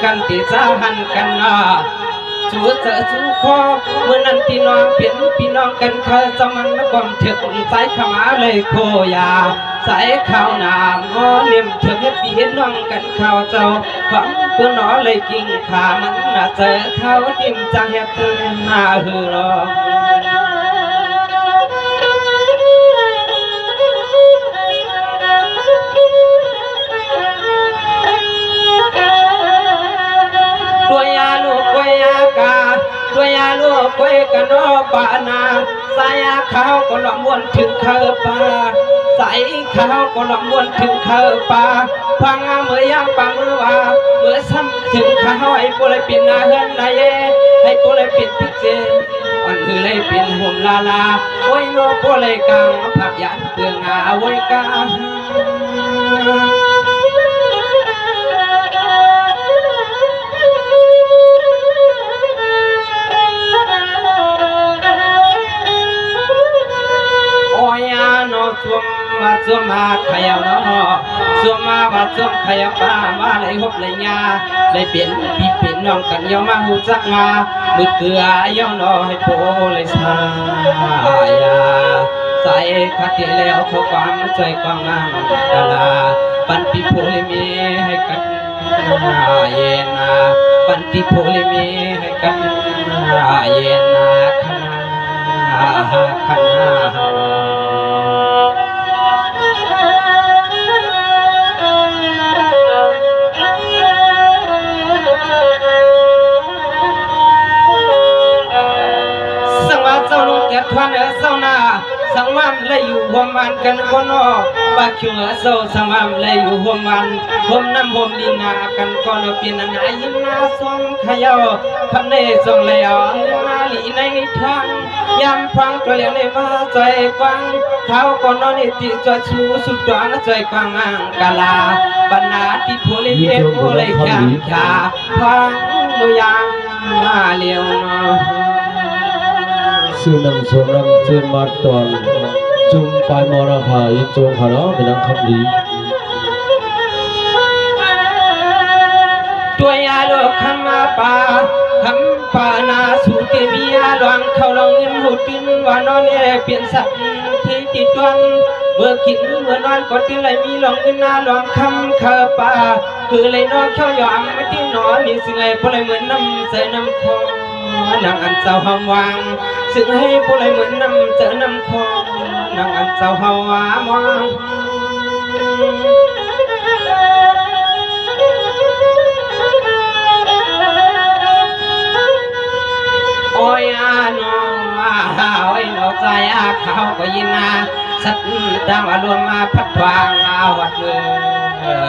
กันที่สาหันกันชูเสือชูคอเมื่อนั้นพี่น้องเปลี่ยนพี่น้องกันเคยสมันและความเถื่อนสายขมาเลยโคยาสายข้าวน้ำงอเนียมเถื่อนพี่เห็นน้องกันข้าวเจ้าฝังเพื่อนน้อเลยกิ่งขามันน่าเจอข้าวจิ้มจังเฮ็ดเธอหน้าหือรอตัวยาลูกกวยยากาตัวยาลูกกวยกันอปานาสายข้าวก็ละมวนถึงข้าวปลาใส่ข้าวก็ละมวนถึงข้าวปลาพังเมื่อยางปังเมื่อว่าเมื่อซ้ำถึงข้าวให้ปุเลยปินนาเฮือนนายให้ปุเลยปินพิเจอันคือเลยปินห่มลาลาโอ้ยโนปุเลยกังผักยันเตืองอาโวยกาสวมมาขยาวน้อสวมมาว่าสวมขยาวป้ามาเลยหบเลยยาเลยเปลี่ยนพี่เปลี่ยนน้องกันยาวมาหูจักงามือเกลือยาวน้อให้โพเลยสายาใส่ขัดเดียแล้วเขาความใจความงามกะลาปันปีโพเลยมีให้กันเย็นนาปันปีโพเลยมีให้กันเย็นนาขนาทวันเศร้าหน้าสังวามเลยอยู่หัวมันกันคนอ้อปากคิวเศร้าสังวามเลยอยู่หัวมันห่มน้ำห่มดินนากันก่อนเปลี่ยนนายิ้มนาสมขยาวพันเนส่งเลยอ่อนนาลีในทางยำฟังตัวเลี้ยงในมาใจกว้างเท้าก่อนนอนติจอยชูสุดดวงใจกว้างอ่างกาลาบรรณาที่ผู้เลี้ยงผู้เลยแข็งขาพังมือยางมาเลี้ยวเนาะซึ่งนำส่วนนำเชิญมาตอนจุ่มปลายมรหาอินโจงขะเนาะเป็นนังคำดีตัวยาโลกคำมาป่าคำป่านาสุเกมียาหลวงเขาลองเงินหูตื่นว่านอนเนี่ยเปลี่ยนสัตว์ที่ติดวันเมื่อกินเมื่อนอนก็ตื่นเลยมีหลงเงินนาหลวงคำข้าป่าคือเลยนอนเข้ายอมไม่ที่นอนนี่สิ่งไรเพราะเลยเหมือนน้ำใส่น้ำคอนางอันเจ้าหอมวางซึ่งให้ผู้เลยเหมือนน้ำเจอน้ำคอนางอันเจ้าหอมวางโอ้ยน้องมาโอ้ยน้องใจเขาก็ยินนาสัตว์ดังอารมณ์มาพัดวางวัดเมือ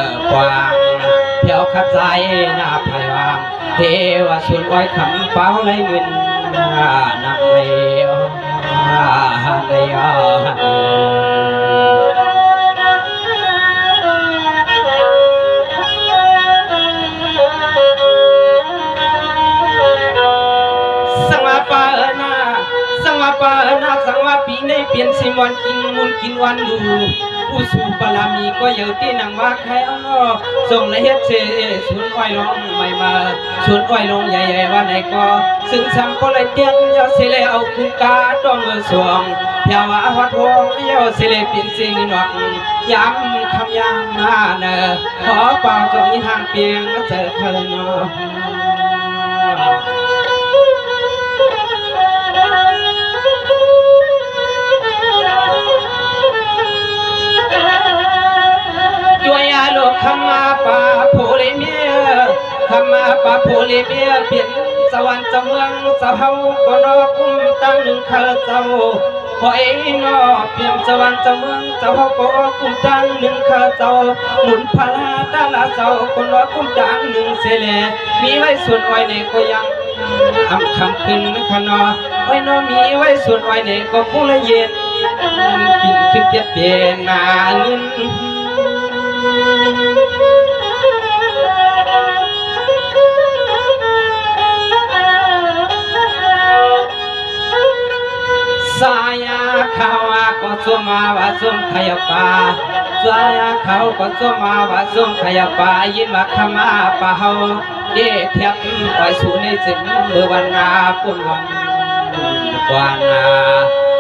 งกว้างเที่ยวขัดใจหน้าไผ่วางเทวสุนไว้คำเป้าเลยเงินนำเลยสังวาปานาสังวาปานาสังวาปีในเปลี่ยนสิวันกินมุนกินวันดูผู้สู่ปรามีก็เยอะที่นังว่าใครเอาเนาะส่งเลยเฮ็ดเชสวนอ้อยลงไม่มาสวนอ้อยลงใหญ่ๆว่าไหนก็ซึ่งซ้ำก็เลยเตี้ยนยอเสเลเอาคุณกาดองเมือสวงเพียว่าวัดวงยอเสเลเปลี่ยนเสียงหนวกย้ำคำย้ำมาเนอขอเป่าจงยินทางเปียงเจอเธอเนาะตัวยาโลกคำมาป่าโพเลเมียคำมาป่าโพเลเมียเปลี่ยนสวรรค์เมืองสาวเฮาก็นอคุ้มตั้งหนึ่งข้าเจ้าหอยนอเปลี่ยนสวรรค์เมืองสาวเฮาก็คุ้มตั้งหนึ่งข้าเจ้าหมุนพลาตาลาเจ้าก็นอคุ้มตั้งหนึ่งเสลมีไว้ส่วนไว้ในก็ยังคำขึ้นขนอไว้นอมีไว้ส่วนไว้ในก็คงละเย็นปิ่นขึ้นเปียกเปลี่ยนนาเงินสายาเขาก็สวมาว่าสวมขยปาสายาเขาก็สวมาว่าสวมขยปายินว่าขมาป่าเฮา เย่เทียบไว้สู่ในสิ่งเมื่อวันนาปุ่นวันกวานา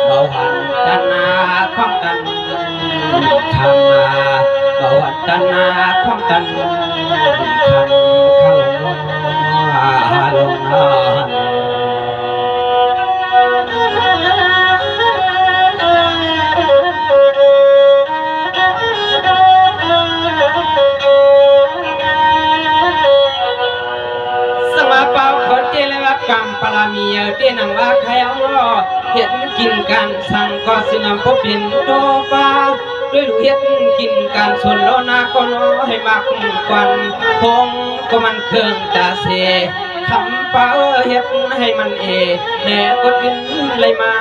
เบาหันตันนาข้องกันทำมาเบาหันตันนาข้องกันคำข้าลงฮาลงนากัมปรามีเตี้ยนังว่าใครเอาล้อเห็ดกินการสั่งก็สินำพบเห็นโตปลาด้วยลูกเห็ดกินการส่วนโลนาก็น้อให้มากกวันพงก็มันเครื่องตาเสทำเป้าเห็ดให้มันแหน่ก็กินเลยมา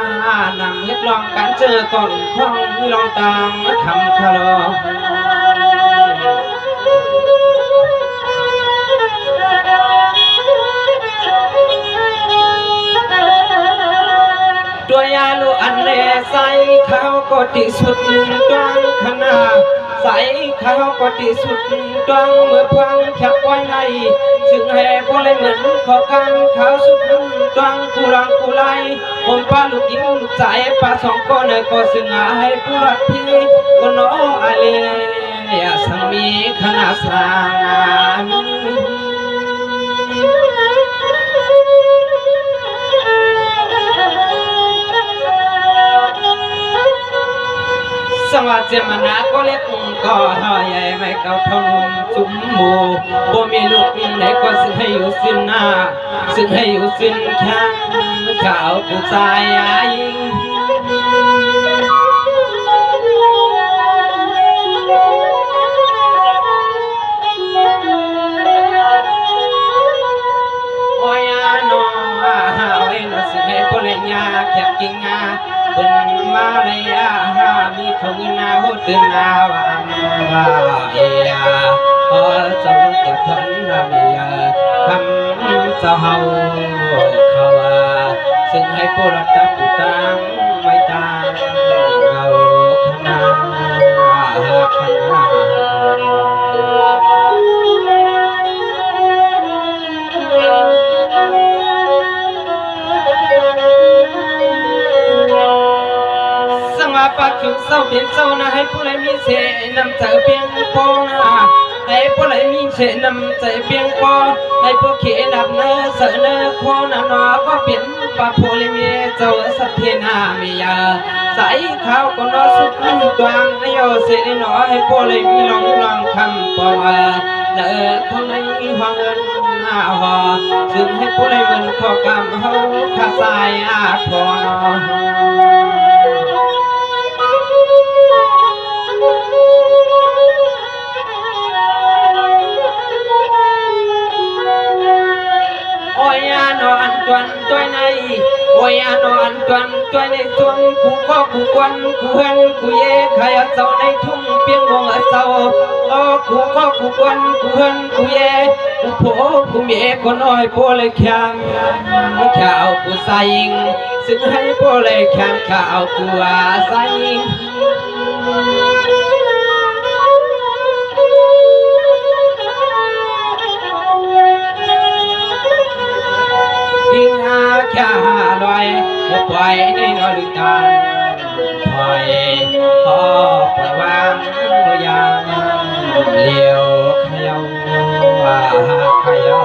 นำเห็ดลองการเจอก่อนคล้องลองตามคำคลอตัวยาลูอันเลใส่ข้าวก็ที่สุดดวงขนาใส่ข้าวก็ที่สุดดวงเมื่อพังแคบไว้ในซึ่งแห่พอเลยเหมือนขอกันข้าวสุดดวงกูรังกูไลผมป้าลูกยิงลูกใจป้าสองคนก็ซึ่งให้ผู้รักพี่ก็น้ออะไรสังมีขนาดสร้างสวัสดิ์มานาก็เล็กก็ใหญ่ไม่เก่าเท่านุ่มจุ่มหมูบ่มีลูกไหนก็ซึ่งให้อยู่สิ้นหน้าซึ่งให้อยู่สิ้นแข้งข่าวผู้ชายยิงโอ้ยน้องเว้นซึ่งให้คนเลี้ยงแคบกินงาเป็นมาเลยมีทงนาหูตื่นนาว่าเอียสมเก็บทันนาเมียคำเจ้าเฮาเขาซึ่งให้ผู้รักผู้ตังไม่ต่างเงาขนาขนาปัจจุเศร้าเป็นเศร้านะให้ผู้ใดมีเสนำใจเพียงพอนะให้ผู้ใดมีเสนำใจเพียงพอให้ผู้เขียนดับเนื้อเสนอโคนนอก็เปลี่ยนปะผู้ลิมีเจ้าสัตเทนามียาใส่ข้าวก็นอสุดตวงให้เอาเสนอให้ผู้ใดมีลองคำปอเนื้อคนในห้องเงินหน้าหอซึ่งให้ผู้ใดเหมือนข้อกำเขาขาสายพอนอโอ้ยนอนตวนตัวในโอ้ยนอนตวนตัวในทุ่งกูก็กูกวนกูเห็นกูเย่ใครเจ้าในทุ่งเปียงวงเจ้าโอ้กูก็กูกวนกูเห็นกูเย่กูโผกูเมียก็น้อยโผเลยแข็งข้าวกูใส่ซึ่งให้โผเลยแข็งข้าวกูใส่ทิ้งแค่ลอยปล่อยในนอลิตานปล่อยพอปล่อยวางยางเลี้ยวขยาวขยาว